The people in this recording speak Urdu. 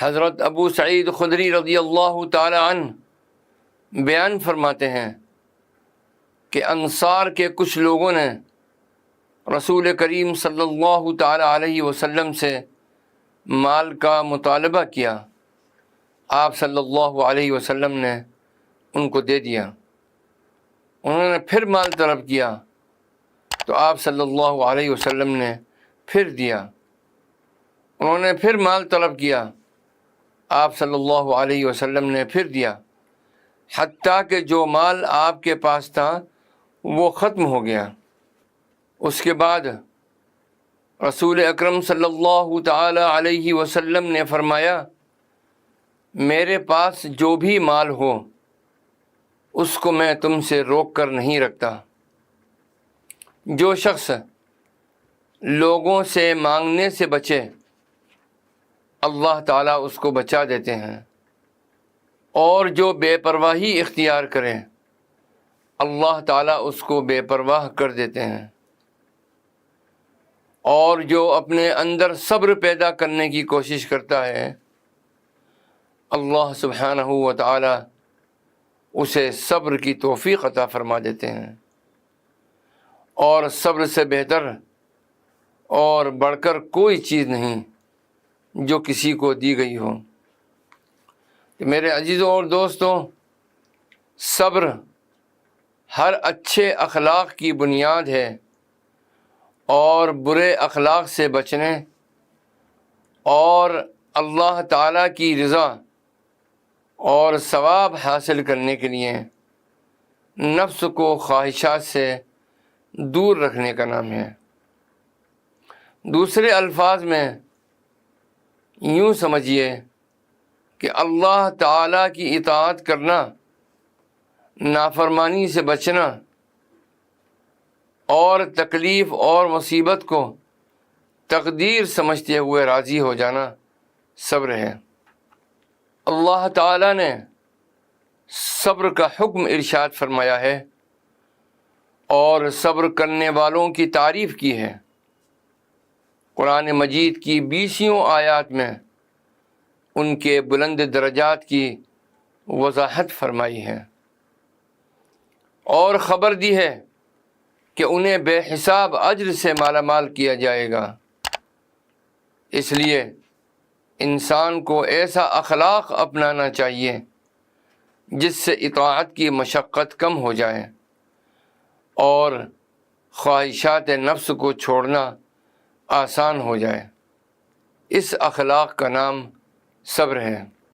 حضرت ابو سعید خدری رضی اللہ تعالی عنہ بیان فرماتے ہیں کہ انصار کے کچھ لوگوں نے رسول کریم صلی اللہ تعالی علیہ وسلم سے مال کا مطالبہ کیا. آپ صلی اللہ علیہ وسلم نے ان کو دے دیا. انہوں نے پھر مال طلب کیا تو آپ صلی اللہ علیہ وسلم نے پھر دیا. انہوں نے پھر مال طلب کیا، آپ صلی اللہ علیہ وسلم نے پھر دیا، حتیٰ کہ جو مال آپ کے پاس تھا وہ ختم ہو گیا. اس کے بعد رسول اکرم صلی اللہ تعالی علیہ وسلم نے فرمایا، میرے پاس جو بھی مال ہو اس کو میں تم سے روک کر نہیں رکھتا. جو شخص لوگوں سے مانگنے سے بچے اللہ تعالیٰ اس کو بچا دیتے ہیں، اور جو بے پرواہی اختیار کرے اللہ تعالیٰ اس کو بے پرواہ کر دیتے ہیں. اور جو اپنے اندر صبر پیدا کرنے کی کوشش کرتا ہے اللہ سبحانہ و تعالیٰ اسے صبر کی توفیق عطا فرما دیتے ہیں. اور صبر سے بہتر اور بڑھ کر کوئی چیز نہیں جو کسی کو دی گئی ہو. میرے عزیزوں اور دوستوں، صبر ہر اچھے اخلاق کی بنیاد ہے، اور برے اخلاق سے بچنے اور اللہ تعالیٰ کی رضا اور ثواب حاصل کرنے کے لیے نفس کو خواہشات سے دور رکھنے کا نام ہے. دوسرے الفاظ میں یوں سمجھیے کہ اللہ تعالیٰ کی اطاعت کرنا، نافرمانی سے بچنا اور تکلیف اور مصیبت کو تقدیر سمجھتے ہوئے راضی ہو جانا صبر ہے. اللہ تعالیٰ نے صبر کا حکم ارشاد فرمایا ہے اور صبر کرنے والوں کی تعریف کی ہے. قرآن مجید کی 20 آیات میں ان کے بلند درجات کی وضاحت فرمائی ہے اور خبر دی ہے کہ انہیں بے حساب اجر سے مالا مال کیا جائے گا. اس لیے انسان کو ایسا اخلاق اپنانا چاہیے جس سے اطاعت کی مشقت کم ہو جائے اور خواہشات نفس کو چھوڑنا آسان ہو جائے. اس اخلاق کا نام صبر ہے.